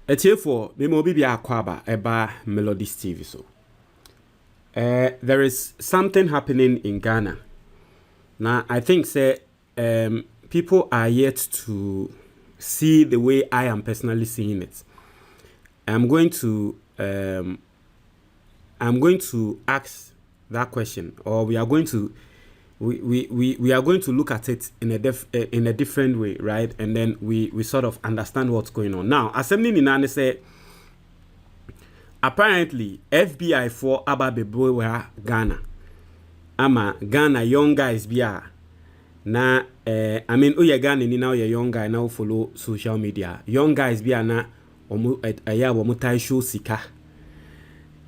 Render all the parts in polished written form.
Etiefo, me mo bibi akwaba eba Melodies TV so. There is something happening in Ghana. Now, I think say people are yet to see the way I am personally seeing it. I'm going to ask that question, or we are going to look at it in a different way, right? And then we sort of understand what's going on. Now, assembly Ninane say apparently FBI for Ababeboa Ghana. Ama Ghana young guys biya na I mean oye Ghana ni na oye young guy now follow social media. Young guys biya na omu aya wo mutai show sika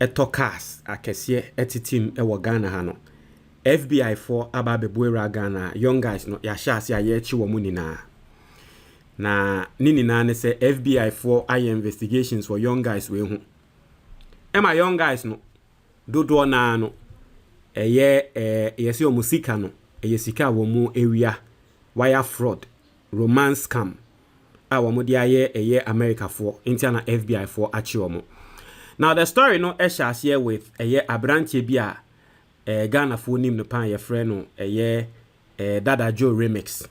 etokas akese etitim e wo Ghana ha no. FBI for Ababeboa Ghana young guys no ya sha ase aye chi wo mu ni na ne say FBI for eye investigations for young guys we hu. Ema young guys no dodo na no yesi omusika no sika wo mu area wire fraud romance scam a wo mu dia America for interna FBI for achi wo mu. Now the story no shares here with abranche bi a Ghana for nim no pan ye friend no Dada Joe remix.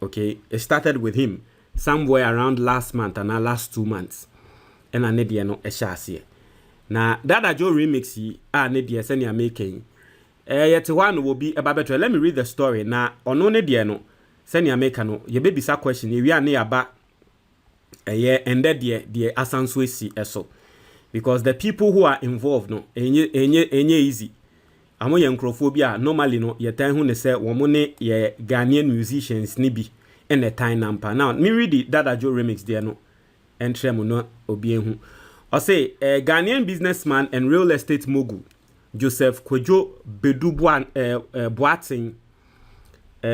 Okay, it started with him somewhere around last month and last 2 months and ne dia no shares here. Na Dada Joe remix yi ne dia se ne making yet one will be about better. Let me read the story. Now, on one day, no, send your make no, your baby sa question. We are near about a year and that the Asanswesi eso. Because the people who are involved, no, any easy. Amo yencrophobia, normally, no, ye time when they say, womone ye Ghanaian musicians nibi and the time number. Now, me read the Dada Joe remix there, no, and tremo no, obien I say, a Ghanaian businessman and real estate mogul. Joseph Kwejo Bedu Boateng,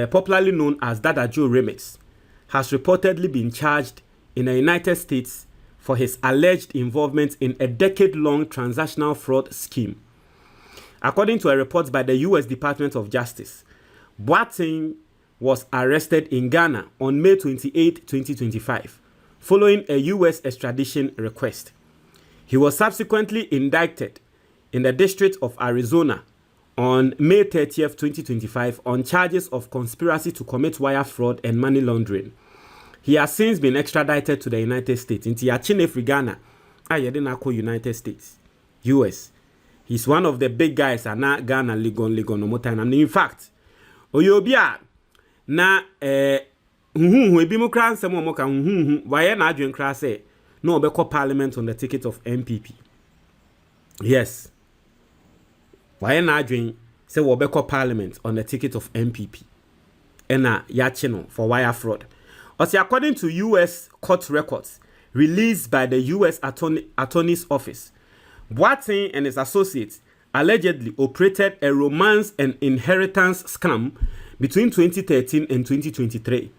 popularly known as Dada Joe Remix, has reportedly been charged in the United States for his alleged involvement in a decade-long transactional fraud scheme. According to a report by the U.S. Department of Justice, Boateng was arrested in Ghana on May 28, 2025, following a U.S. extradition request. He was subsequently indicted in the District of Arizona on May 30th, 2025 on charges of conspiracy to commit wire fraud and money laundering. He has since been extradited to the United States. Inti Yachine Frigana, Ayedinako United States, US. He's one of the big guys and na Ghana Ligon no more time. And in fact, Oyobia na ebimukran semo moka why na adwen kra say no obeko parliament on the ticket of MPP. Yes. Why na adwen say wobeko parliament on the ticket of MPP. Ena yachino for wire fraud. Also, according to US court records released by the US Attorney's Office, Boateng and his associates allegedly operated a romance and inheritance scam between 2013 and 2023,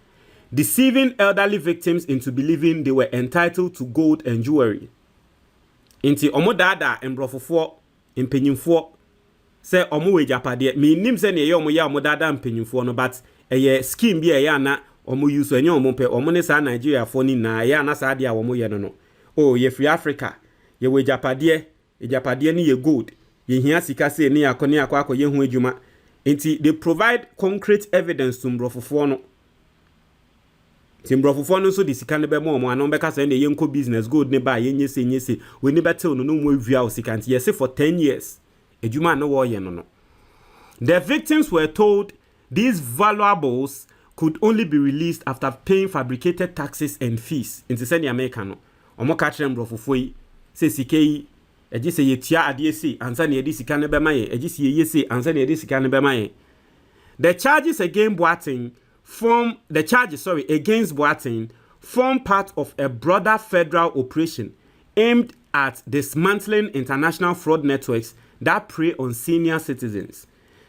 deceiving elderly victims into believing they were entitled to gold and jewelry. Inti omodada embrofofo impenyimfo say omo japade me nim say ne ye omo ya omodada impenyimfo no but eye scheme bi eye na omo use enye omo pe omo ne sa Nigeria fo ni na ya na sa de a omo ye no oh ye free Africa ye we japade ni ye gold ye hia sika say ni akọ ye hu adwuma. Inti they provide concrete evidence to mbrofofo no Timbrofofo no so di sika ne be mo omo anon beka say ne ye nko business gold ne ba ye nyese we ni betel no no mo awia o sika nti yes for 10 years ejuma no wo ye no. The victims were told these valuables could only be released after paying fabricated taxes and fees. Inti say ni America no omo ka kire mbrofofo yi say sika yi eji say ye tia ade si ansa ne edi sika ne be ma ye eji say ye say ansa ne edi sika ne be ma ye. The charges against Boateng form part of a broader federal operation aimed at dismantling international fraud networks that prey on senior citizens.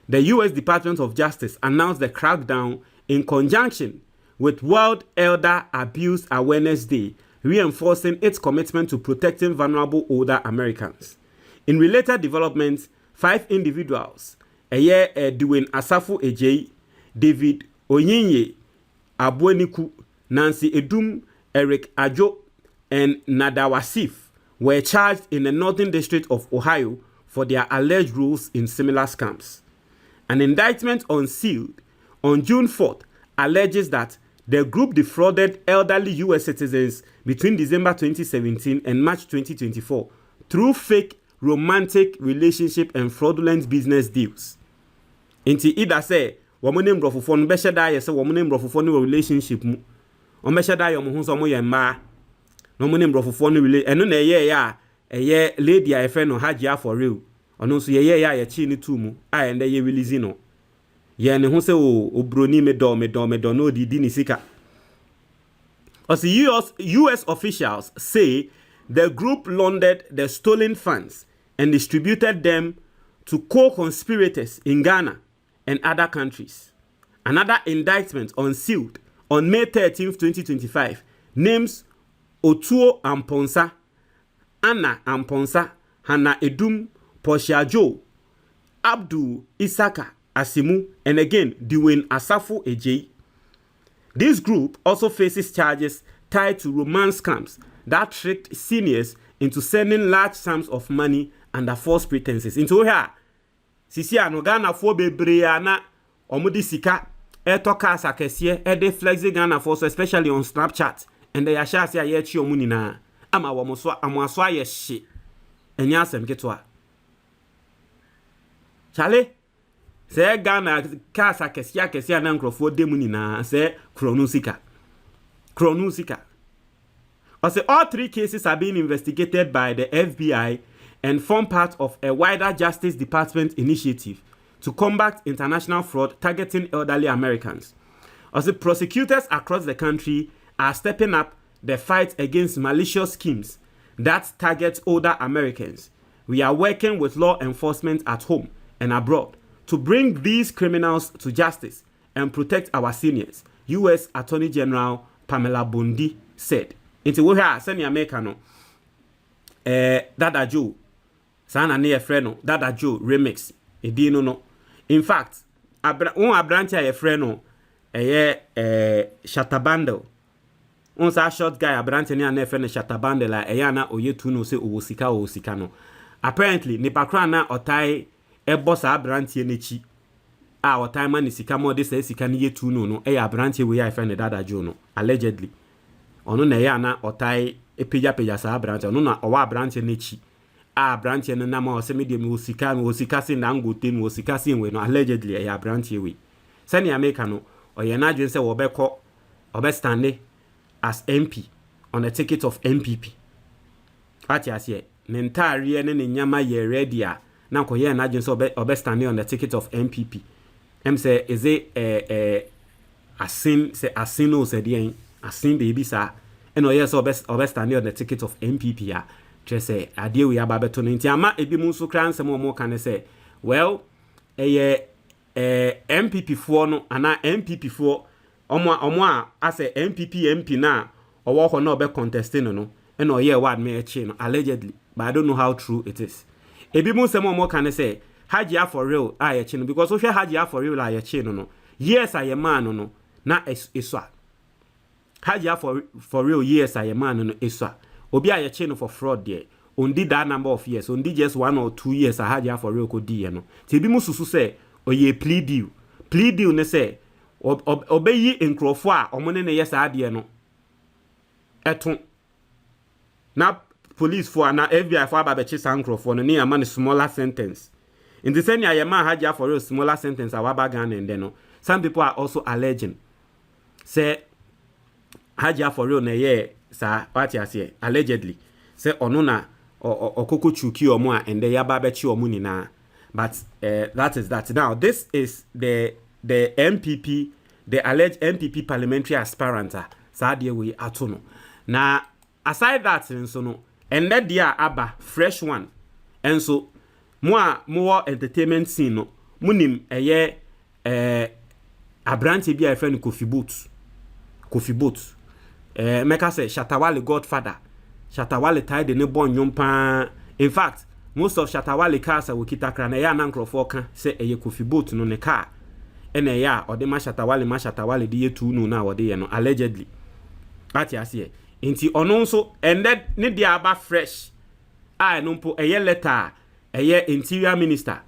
The U.S. Department of Justice announced the crackdown in conjunction with World Elder Abuse Awareness Day, reinforcing its commitment to protecting vulnerable older Americans. In related developments, 5 individuals, Dwayne Asafo Ejei, David Onyinye, Abueniku, Nancy Edum, Eric Ajo, and Nadawasif were charged in the Northern District of Ohio for their alleged roles in similar scams. An indictment unsealed on June 4th alleges that the group defrauded elderly U.S. citizens between December 2017 and March 2024 through fake romantic relationship and fraudulent business deals. Inti either say, woman name brofofon be sheda ye say woman name brofofon no relationship mu. On be sheda ye mo hu so mo ye ma. No mo name brofofon no relate eno na ye ya eye lady a friend no hajia for real. Ono so ye ya ye chi ni tu mu a ende ye release no. Ye ne hu say o broni me do no di ni sika. As US officials say the group laundered the stolen funds and distributed them to co-conspirators in Ghana and other countries. Another indictment unsealed on May 13, 2025 names Otuo Amponsa, Anna Amponsa, Hannah Edum, Portia Joe, Abdul Isaka Asimu, and again Dwayne Asafo Ejei. This group also faces charges tied to romance scams that tricked seniors into sending large sums of money under false pretenses. Into here, sisi ano Ghana fo bebre na omudi sika etoka asakese ede flexi Ghana fo, so especially on Snapchat, and they are sure say ye chi omu nyina ama wo mo so amoaso aye hye enya asem ketwa chale se Ghana ka asakese na nkrofo de mu nyina se kronu sika. Also, all three cases are being investigated by the FBI and form part of a wider Justice Department initiative to combat international fraud targeting elderly Americans. Also, prosecutors across the country are stepping up the fight against malicious schemes that target older Americans. We are working with law enforcement at home and abroad to bring these criminals to justice and protect our seniors, U.S. Attorney General Pamela Bondi said. Inti wo ha sani America no Dada Joe sana ne ye frɛ no Dada Joe remix edi no. In fact, abranti a ye frɛ no Shatabandle. On sa short guy abranti ne na frɛ no Shatabandle la na oyetu no se owosika no. Apparently nipa kra na otai ebo sa abranti n'echi a otai ma ne sika mo de sa sika ne yetu no abranti we ya frɛ no Dada Joe no allegedly. Ono na ya na otai epeja sa branch ono na owa branch n'echi a branch no na ma osemede mi osika sin na ngote mi osika sin we no allegedly ya branch we sani America no oye na adwen se wo beko stand as MP on a ticket of MPP ati asie ne ntare ne nyama ye ready a na ko ye na adwen se obe stand on the ticket of MPP say is it asin no se dey asin baby sa eno yes obest stand on the ticket of MPP a say ade we ababeto no nti ama ebi mu so kran sem mo kan say well MPP fo no ana MPP fo omo a ase NPP MP na owo ho na obe contesting no eno ye word me echi no allegedly, but I don't know how true it is. Ebi mu sem mo kan say Hajia for real a echi no, because so hwe Hajia for real a echi no yes I man no na eswa Hajia for real years I man no eswa. Obi a ye no for fraud there. Ondi that number of years. Ondi just 1 or 2 years a Hajia for real ko di no. Ti bi mu susu say oye plea deal. Plea deal ne say obeyi nkrofo a omone ne yes ade no. Eton. Na police for na FBI for aba be chi san nkrofo no ne ama ne smaller sentence. In the same year man Hajia for real smaller sentence a waba Ghana and no. Some people are also alleging say Hajia for real na ye sa party ase allegedly say ono na okoko chuki omo a ende yaba be chi omo nina, but that is that. Now this is the MPP, the alleged MPP parliamentary aspirant sa de we atono na aside that nso no ende dia aba fresh one enso mo entertainment scene no munim abrante bi a friend Kofi Boat Meka say Shatawale godfather. Shatawale tied the nebon nyompa. In fact, most of Shatawale cars are wikita krana ya na nkrofo kan say eye Kofi Boat no ne car. Ene ya ode ma Shatawale di yetu no na ode ye no allegedly. Ati asiye. Inti ono nso ended ne dia aba fresh. A no mpo eye letter eye interior minister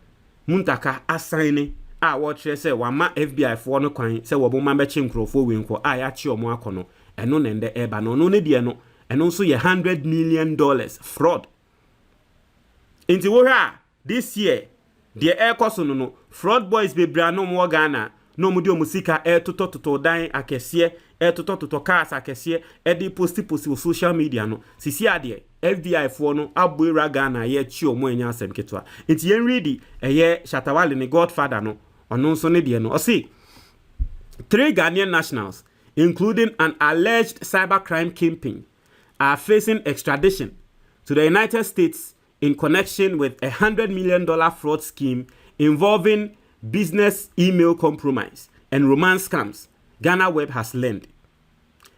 Muntaka assign a what say wama FBI for no kwan say wo boma beche nkrofo we nko a ya che omo akono eno ne nde eba no no ne die no eno nso ye $100 million fraud. Inti wo ha this year the air cost no fraud boys be bra no mo Ghana no mu di omusika toto dan akese toto cars akese di posti social media no sisi ade FBI for no aboira Ghana ye chi omo anya asem ketwa nti yen ready eye Shatawale ne godfather no ono nso ne de no o see 3 Ghanaian nationals including an alleged cybercrime kingpin are facing extradition to the United States in connection with a $100 million fraud scheme involving business email compromise and romance scams, Ghana Web has learned.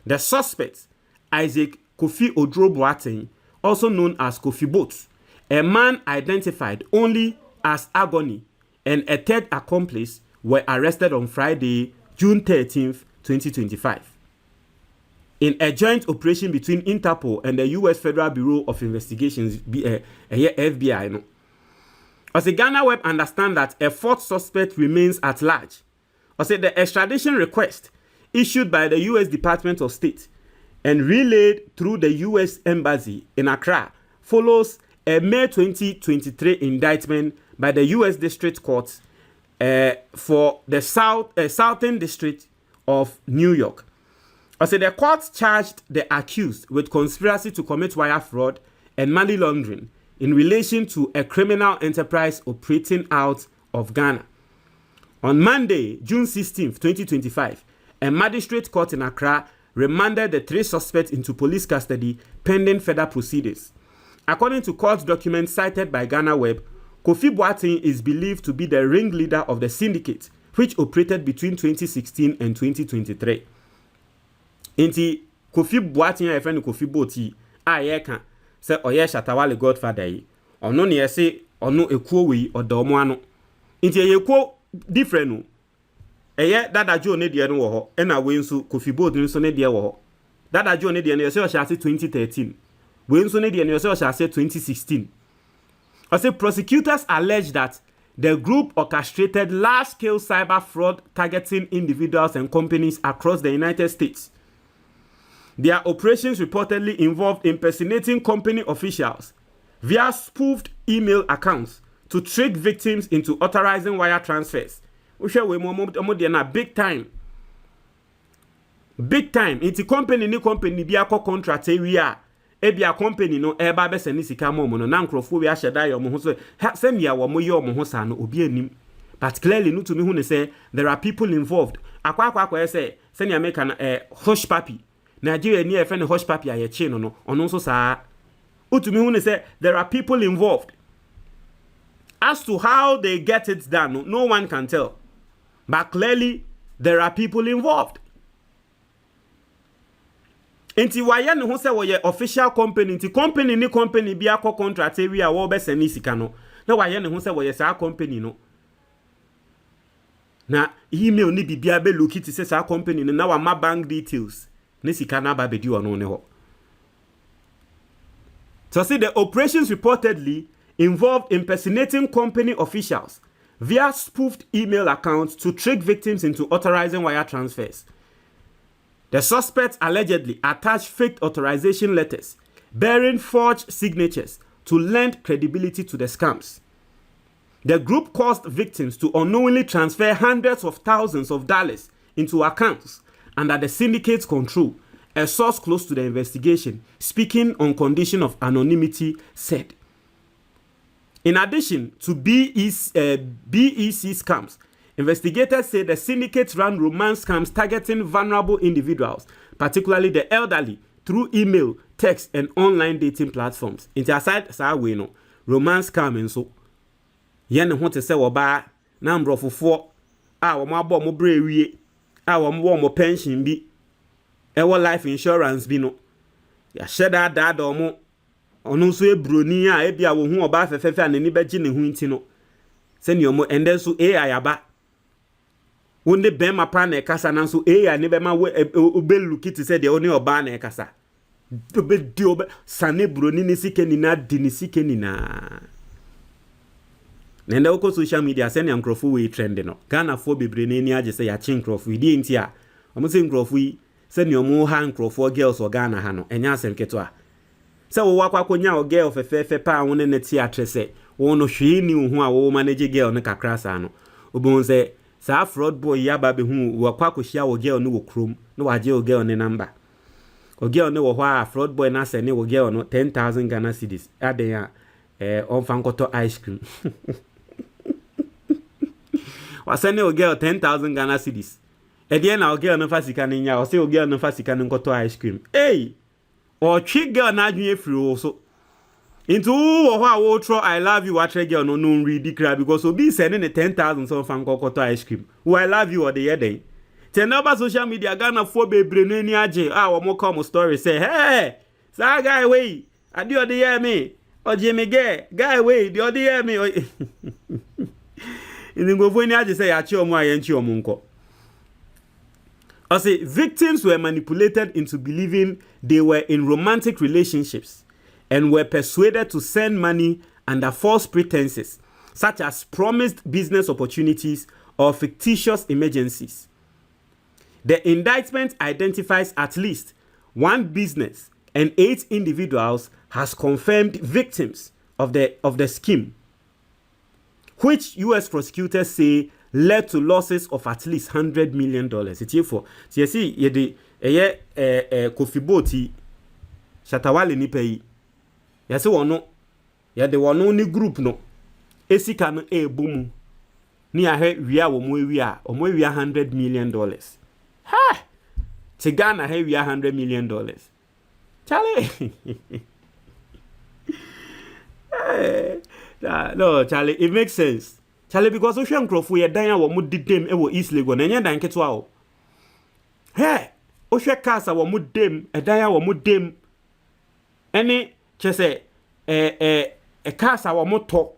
The suspect, Isaac Kofi Odro Boateng, also known as Kofi Boat, a man identified only as Agony, and a third accomplice were arrested on Friday, June 13th, 2025. In a joint operation between Interpol and the U.S. Federal Bureau of Investigations, FBI, no. As the Ghana Web understand that a fourth suspect remains at large. As the extradition request issued by the U.S. Department of State and relayed through the U.S. Embassy in Accra follows a May 2023 indictment by the U.S. District Court for the Southern District of New York. As the court charged the accused with conspiracy to commit wire fraud and money laundering in relation to a criminal enterprise operating out of Ghana. On Monday, June 16, 2025, a magistrate court in Accra remanded the 3 suspects into police custody pending further proceedings. According to court documents cited by Ghana Web, Kofi Boateng is believed to be the ringleader of the syndicate, which operated between 2016 and 2023. Inti Kofi Boateng a friend Kofi Boti a yeka se oye Shatawale godfather yi ono ne yese ono ekuo wi odomo ano inti ekuo different no eye dada jo ne de no wo ho e na we nso Kofi Boti nso ne de wo ho dada jo ne de no yese o shase 2013 we nso ne de no yese o shase 2016. As prosecutors allege that the group orchestrated large-scale cyber fraud targeting individuals and companies across the United States. Their operations reportedly involved impersonating company officials via spoofed email accounts to trick victims into authorizing wire transfers. Big time. Big time. It's company ni company bi akọ contract we are. Ebia company no eba be seni sika mo no na nkrofo we aheda yo mo ho so send ya wo mo ye mo ho sa no obi anim. But clearly no to me hu ne say there are people involved. Akwa say send ya make an hush papi. Nigeria ni efe ne hush papi aye che no ono nso saa. Utumi hu ne say there are people involved. As to how they get it done, no one can tell. But clearly there are people involved. Inti waye ne ho se wo ye official company inti company ni company bi akọ contract we a wo be sani sika no na waye ne ho se wo ye sa company no na email ni bibia be look it se sa company no na wa ma bank details ne sika na ba be di ono ne ho. So see, the operations reportedly involved impersonating company officials via spoofed email accounts to trick victims into authorizing wire transfers. The suspects allegedly attached fake authorization letters bearing forged signatures to lend credibility to the scams. The group caused victims to unknowingly transfer hundreds of thousands of dollars into accounts under the syndicate's control, a source close to the investigation, speaking on condition of anonymity, said. In addition to BEC scams, investigators say the syndicates ran romance scams targeting vulnerable individuals, particularly the elderly, through email, text, and online dating platforms. Into aside, we know romance scam and so. Yen want to say oba number of 4 our mabo mo brewie our mo pension bi our life insurance bi no ya sheda dad omo onu so ebroni a e bia wo hu oba fefefe anani beji ne hu nti no se ni omo ende so AI aba wonde be ma pa na kasa na so AI ne be ma obelu kiti se de oni oba na kasa Obe sane broni ni sike nina dini sike nina. Nenda uko social media send nkrofo we trend no. Ghana fo bebre na ni age say ya chi nkrofo di enti a. Omo se nkrofo yi send omo ha nkrofo girls o Ghana ha no. Enya asem keto a. Se wo wakwa konya o girl fefefe pa won ne ti atrese. Wo no hwe ni hu a wo manage girl ne kakra sa no. Obon se sa fraud boy ya ba be hu wakwa kohia wo girl no wo krom. No waje o girl ne number. O girl no wo hwa fraud boy na se ne wo girl no 10,000 Ghana cedis. Aden ya on fan koto ice cream. Wasane o girl 10,000 Ghana cedis. E na o girl no fasika ne nya o se o girl no fasika ne koto ice cream. Hey! O twi girl na adwen efiri wo so. Into wo hwa wo tro I love you atre girl no no read cry because obi send ne 10,000 so fan koto ice cream. Who I love you or the yeden. Tenaba social media Ghana fo bebre no ni age a wo mo come story say hey sa guy wey adi o de hear me o Jimmy guy wey the other hear me in go fo ni age say ya chi omo ayenchi omo nko. I say victims were manipulated into believing they were in romantic relationships and were persuaded to send money under false pretenses such as promised business opportunities or fictitious emergencies. The indictment identifies at least one business and 8 individuals has confirmed victims of the scheme, which U.S. prosecutors say led to losses of at least $100 million. It's here for so you see Kofi Boti Shatawale ni pay. You see wono the wono ni group no esika no boom ni ahe wia wo mo wia $100 million. Ha! Tigana he wia $100 million. Charlie. No, Charlie, it makes sense. Charlie, because Ocean Crofo ye dan ya wo mu didem e wo East Lagos na nya dan keto a o. He, Ocean Casa wo mu dem e dan ya wo mu dem. Ene chese casa wo mu to.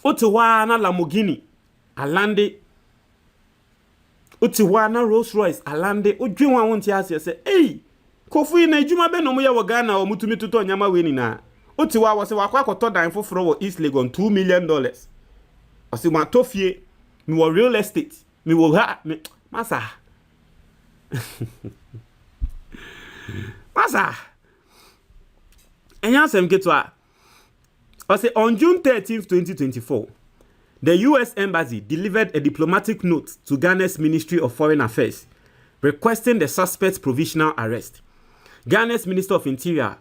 Otiwa na Lamborghini alande. Otiwa na Rolls Royce alande. Odwen wa wonti ase say, "Hey, Kofi na adwuma be no mo ye wo Ghana o mutumi toto nyama we ni na." Otiwa wo se wakwa akoto dan foforo wo East Lagos $2 million. Ose ma tofie mi wo real estate mi wo ha masa masa enya sem ketwa. Ose on June 13th 2024 the US Embassy delivered a diplomatic note to Ghana's Ministry of Foreign Affairs requesting the suspect's provisional arrest. Ghana's Minister of Interior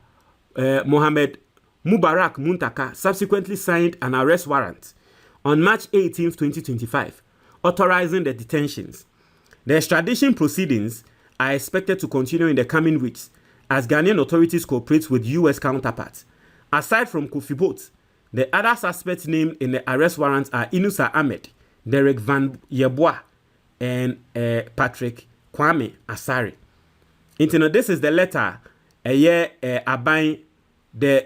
Mohamed Mubarak Muntaka subsequently signed an arrest warrant on March 18, 2025, authorizing the detentions. The extradition proceedings are expected to continue in the coming weeks as Ghanaian authorities cooperate with U.S. counterparts. Aside from Kofi Boat, the other suspects named in the arrest warrants are Inusa Ahmed, Derek Van Yeboah, and Patrick Kwame Asare. This is the letter Abai, the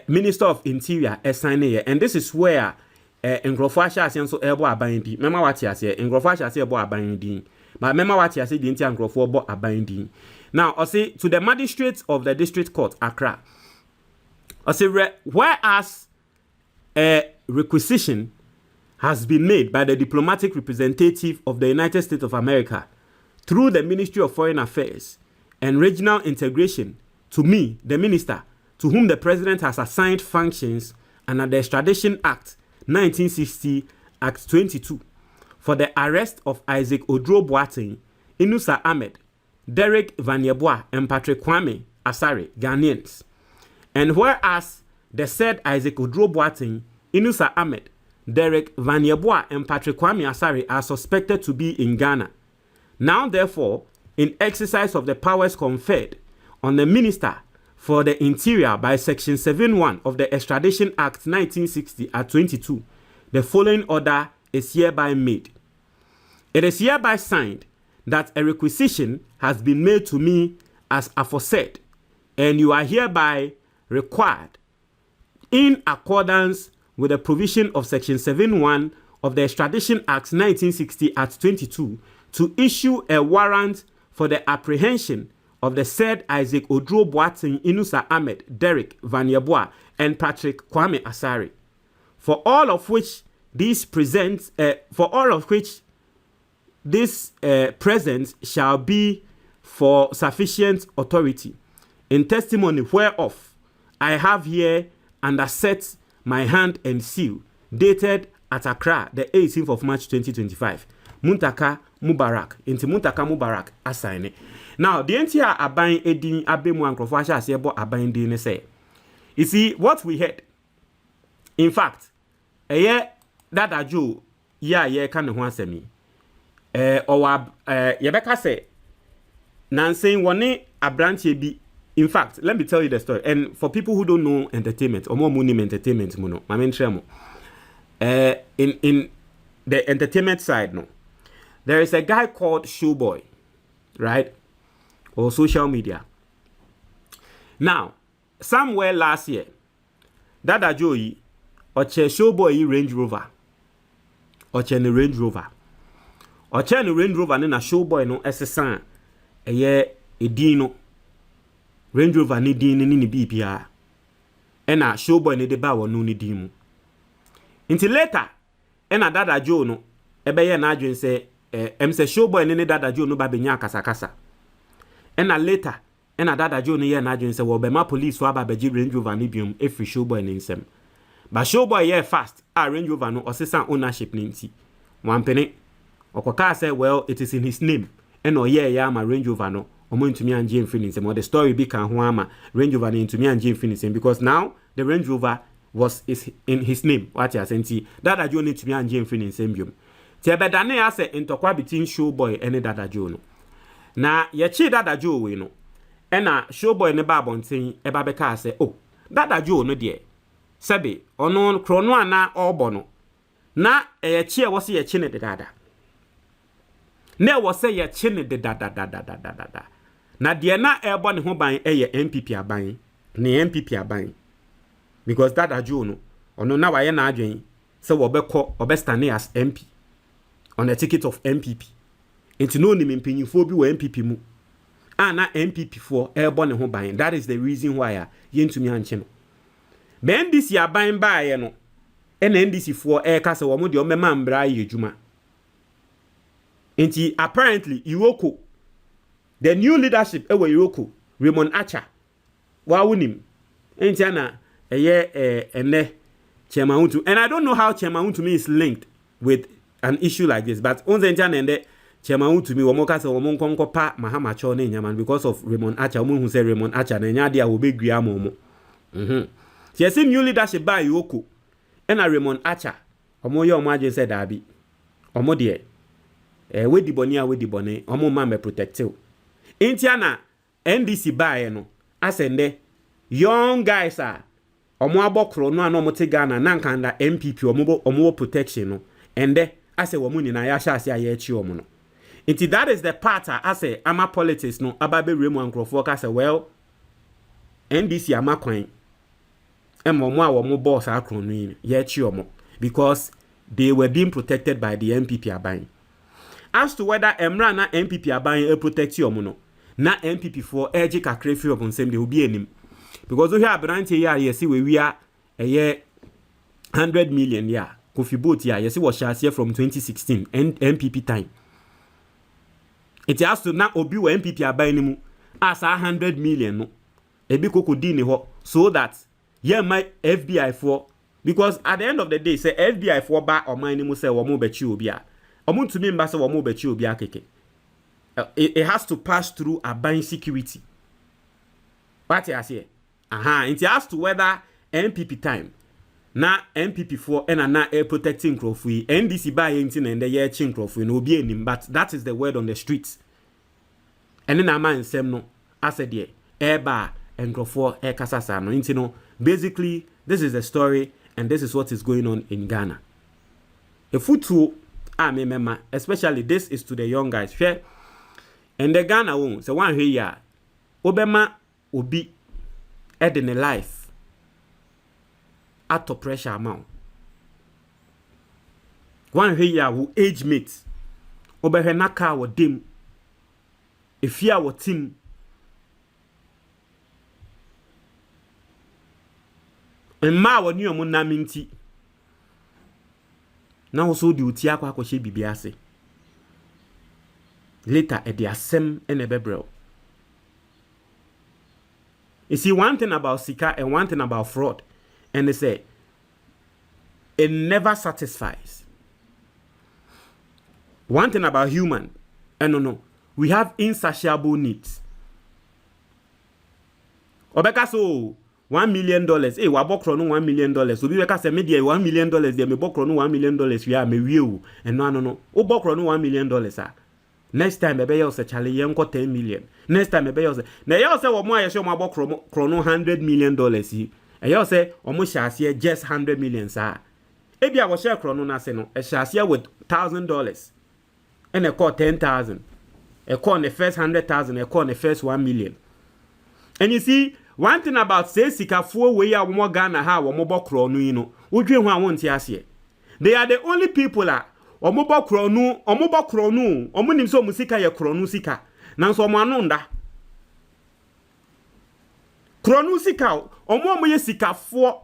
Minister of Interior, signed here, and this is where nkrofo ahia so ebo aban di mema wati ase nkrofo ahia ebo aban di but mema wati ase di ntia nkrofo obo aban di. Now I say to the magistrates of the district court Accra, I say whereas a requisition has been made by the diplomatic representative of the United States of America through the Ministry of Foreign Affairs and Regional Integration to me, the minister, to whom the president has assigned functions under the Extradition Act 1960 Act 22 for the arrest of Isaac Odro Boateng, Inusa Ahmed, Derek Van Yeboah, and Patrick Kwame Asare, Ghanaians. And whereas the said Isaac Odro Boateng, Inusa Ahmed, Derek Van Yeboah, and Patrick Kwame Asare are suspected to be in Ghana. Now, therefore, in exercise of the powers conferred on the Minister for the Interior by Section 7.1 of the Extradition Act 1960 at 22, the following order is hereby made. It is hereby signed that a requisition has been made to me as aforesaid, and you are hereby required, in accordance with the provision of Section 7.1 of the Extradition Act 1960 at 22, to issue a warrant for the apprehension of the said Isaac Odro Boateng, Inusa Ahmed, Derek Van Yeboah, and Patrick Kwame Asari, for all of which this presents shall be for sufficient authority, in testimony whereof I have here underset my hand and seal, dated at Accra, the 18th of March 2025. Muntaka Mubarak. Into Muntaka Mubarak assign it. Now, the entire Abain Edin Abemu and Krofasha Sebo Abain Dine say. You see, what we had, in fact, a year that a Jew, yeah, can one semi. Yebeka say, Nancy one a branch be. In fact, let me tell you the story. And for people who don't know entertainment, or more money entertainment, mono, my main tremo. In the entertainment side, no, there is a guy called Showboy, right? Or social media. Now, somewhere last year, Dada Joey, Oche Showboy Range Rover, Oche the Range Rover, Oche the Range Rover, and a Showboy no SSN, a year a dino. Range Rover ni din ni BPR. Ena Showboy ni deba wa no ni dimu. Until later, ena Dada Joe no, ebe ye na adwen se, emse Showboy ni Dada Joe no ba benya kasa. Ena later, ena Dada Joe ni ye na adwen se, wo be ma police wa ba beji Range Rover ni biom, every Showboy ni nsem. Ba Showboy ye fast, Range Rover no, osisan ownership ni nti. Wampene, okoka say, well, it is in his name. Eno ye ya ma Range Rover no, omo ntumi anje infinity, or the story be kan ho ama Range Rover ni ntumi anje infinity, because now the Range Rover is in his name. What you say? Dada Joe need to be anje infinity biom. Ti ebedane ya say intokwa between Showboy and Dada Joe no. Na ye chi Dada Joe we no. Ena Showboy ne ba bonten e ba beka say, oh, Dada Joe no de. Sebe ono krono ana obo no. Na ye chi e wo se ye chi ne de dada. Ne wo se ye chi ne de dada. Na de na ebo ne ho ban ye NPP aban. Ne NPP aban. Because Dada Joe no, ono na waye na adwen se wo beko obestane as MP on the ticket of MPP. Enti no ni mpanyimfo bi wo MPP mu. Na MPP for ebo ne ho ban. That is the reason why yentumi anche no. Be NDC aban ba ye no. NDC for ka se wo mo de o mema mbra ye adwuma. Enti apparently Iroko, the new leadership ewe Iroko, Raymond Acha, wa wunim. Enti ana ene Chairman Untu. And I don't know how Chairman Untu is linked with an issue like this, but on the internet, Chairman Untu womoka se womonko pa mahama cho ne nyaman because of Raymond Acha. Who say Raymond Acha na nya dia obe gria momo. She say new leadership by Iroko. And Raymond Acha, omo ye omo aje say dabi. Omo de we di boni omo ma me protective. Intiana NDC bae no asende young guys are omo abokro no ano mote Ghana na nkanda MPP omo protection no ende ase wo mu nyina ya sha ase aye chi omo no. Inti that is the part ase ama politics no ababe remu ankrofo ka say well NDC ama kwan omo a wo boss akro no ye chi omo because they were being protected by the MPP aban. As to whether Emra na MPP aban protect you no, na MPP for edge kakre free upon same they will be enim. Because we have branch here, you see we are a year 100 million yeah. Kofi boat here, you see what shares here from 2016 and MPP time. It has to now obi we MPP aban nimu as 100 million no. Ebi koko di ne ho so that yeah my FBI for because at the end of the day say FBI for ba o man nimu say wo mo bechi obi a. It has to pass through a bank security. What I say? It has to whether MPP time. Na MPP for and na air protecting crofui. NDC by anything and the year chin crofui no be any, but that is the word on the streets. And then a man sem no I said yeah, air bar and crofo air kasasa no intino. Basically, this is the story and this is what is going on in Ghana. A foot mema, especially this is to the young guys. Share and the Ghana won. So one here, Obama will be adding a life at the pressure amount. One here will age mate. Obehenaka will dim. If you are team, mma woni omo na minti na wo so di uti akwa akɔhye bibi ase later e de asem ene bebrel. You see, one thing about sika and one thing about fraud, and they say it never satisfies. One thing about human, and no, we have insatiable needs. Obeka so $1 million. Hey, wa bokro no $1 million. So we beka say me dey $1 million. Dey me bokro no $1 million. We are me wiu. And no. O bokro no $1 million. Next time ebe you say chale yenko 10 million. Next time ebe you say na you say wo mo ayesho mo bokro no $100 million yi. E you say omo share just $100 million sa. E bia wo share kro no na se no, e share with $1,000. And e call 10,000. E call the first 100,000, e call the first 1 million. And you see, one thing about say sikafo we ya wo Ghana ha wo mo bokro no yi no. Wodwe ho awon ti ase. They are the only people that omo bokro no, omo nim so musika ye kronu sika. Nanso omo anonda. Kronu sika, omo ye sikafo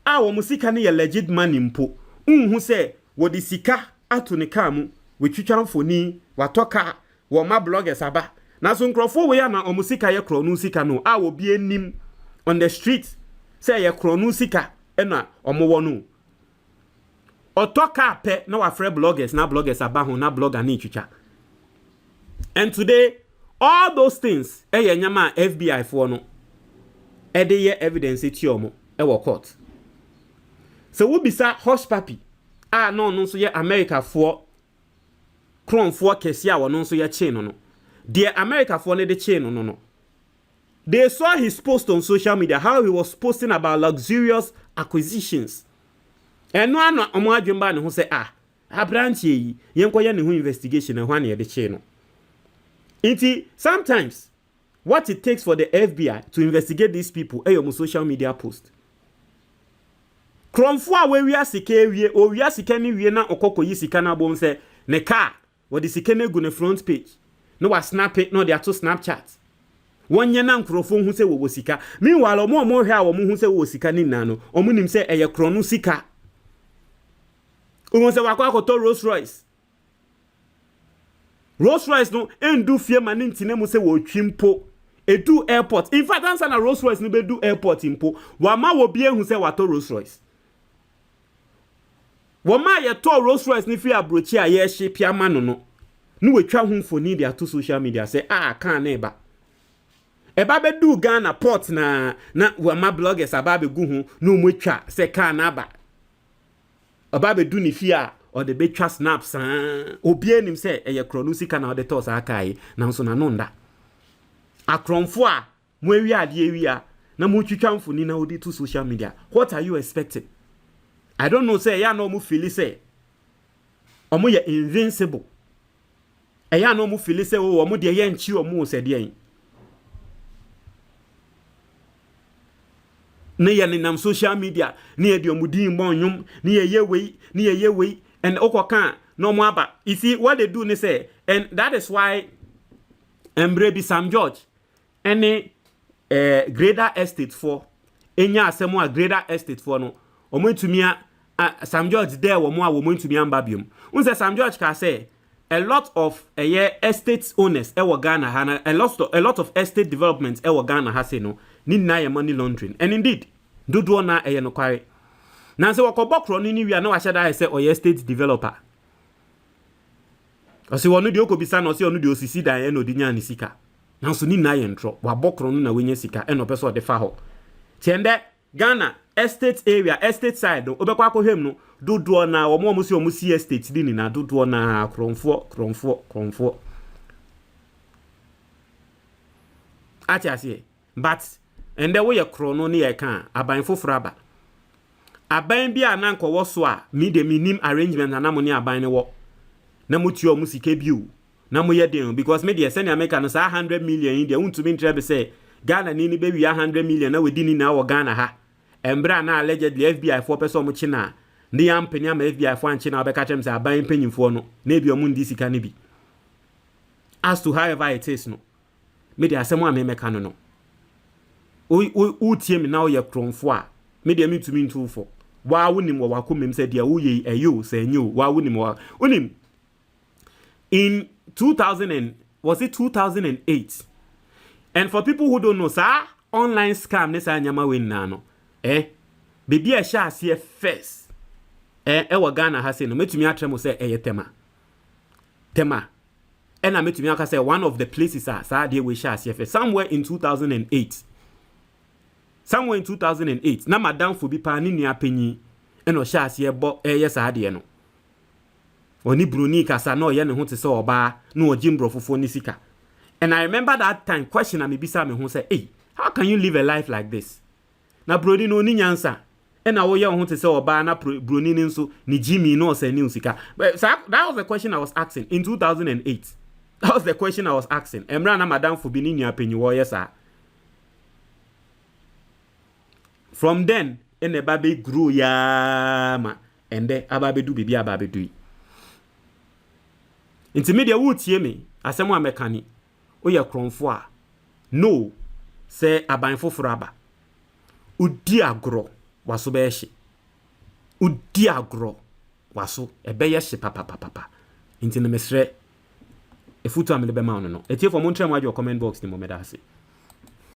a wo musika ne ye legit money mpo. Unhu se wo di sika ato ne ka mu, we twitwa mfoni, watoka, wo ma bloggers aba. Nanso nkrofo we ya na omo sika ye kronu sika no, a wo bi enim on the street say ye kronu sika ena omo wo no. Otoka pe na wafre bloggers na bloggers abaho na blogger ni chicha. And today all those things nyama FBI for no e dey evidence eti omo e wo court. So we bisa hush papi no so ye America for cron for kesi a wono so ye chain no. The America for ne the chain no. They saw his post on social media how he was posting about luxurious acquisitions. And no ano omo adwemba ne ho say abranche yi yenkoye ne ho investigation e ho na ye de che no. Inti sometimes what it takes for the FBI to investigate these people your social media post. Kromfo a we sika ewie o wi sika ne wie na okokoyi sika na bom say ne car what the sika na gu ne front page no wa snap it no they are to Snapchat. Wonye na nkrofo hu say wo sika meanwhile omo hwe a wo hu say wo sika ni na no omo nim say eye kronu sika. Umo se wakwa to Rolls Royce. Rolls Royce no endu fie mane ntine mu se wo twimpo edu airport. In fact answer na Rolls Royce no be do airport impo. Wa ma wo bie hu se wato Rolls Royce. Wo ma ye to Rolls Royce ni fi abrochi a ye hye pia ma no. No we twa hu mfoni dia to social media say kan na eba. Eba be do Ghana port na wa ma bloggers aba be gu hu no mu twa say kan na aba. Obabe do ni fia or the betwa snaps obie nim say eye kronu sika na de toss akai na nso na nonda akromfo a mo awi ade awia na mo twitwa mfoni na odi to social media. What are you expecting? I don't know say ya no mo feel say omo ye invincible ya no mo feel say o mo de ye nchi omo se de yin ne ye nam social media ne ye de omudin bonyum ne ye wei and okoka no mo aba. You see what they do ne say, and that is why Mbrebi Sam George any greater estate for enya asemo a greater estate for no omontumi Sam George there wo mo a wo montumi amba biom. Unse Sam George ka say a lot of estate owners wo Ghana ha a lot of estate developments wo Ghana ha say no ni na ye money laundering. And indeed dodo na no kware na se wakobokro ni wi na wa hyeda say oye state developer ose wonu de okobisa na ose onu de osisi dan no de nya ni sika na so ni na ye ntro wabokro no na wenya sika eno peso de fa ho tiende Ghana estate area estate side obekwa akohwem no dodo na omo si omusi estate di ni na dodo na kromfo ati ase but ende wo ye krono ni ye kan aban foforo aba aban bia na nkowo so a mi de minim arrangement na mo ni aban ne wo na mutuo mu sike biu na mo ye den because me de send America no sa 100 million in de untumi ntrebe say Ghana ni be wi 100 million na we di ni na wo Ghana ha embra na allegedly FBI for person mo china ni am penya ma FBI for anchi na obeka chem say aban penyimfo no na bi omu ndi sika ne bi as to however it is no me de asemo a me meka no no o tie me na o ye kromfo a me de me to me too for wa wonim wa wakomem say dia wo ye ayo say nyo wa wonim wa wonim in 2008 and for people who don't know sir online scam ne sa nyama we na no baby a sha ase first wa Ghana ha say no metumi atremo say tema and I metumi aka say one of the places sir dey we sha ase first somewhere in 2008 na madam fo bi pa ni nua panyi e no sha ase bo yes ade no oni broni kasa na oye ne ho te se oba na ojimbrofofo ni sika. And I remember that time question me bisa me ho say hey how can you live a life like this na broni no ni nyansa e na wo ye ho te se oba na broni ni nso ni Jimmy no say ni sika. But that was the question I was asking in 2008. That was the question I was asking. Emra na madam fo bi ni nua panyi wo yes sir. From then, in the baby grew yama, and then ababe do bibi ababe do. Intermediate would hear me, as someone mechanic, or your cronfoa. No, say a bine for fraba. Udia grow, was so beshi. Udia grow, was so a beyeshi papa. Into the mesre, a foot on the bemano. A tear for Montreal, your comment box, the moment I say.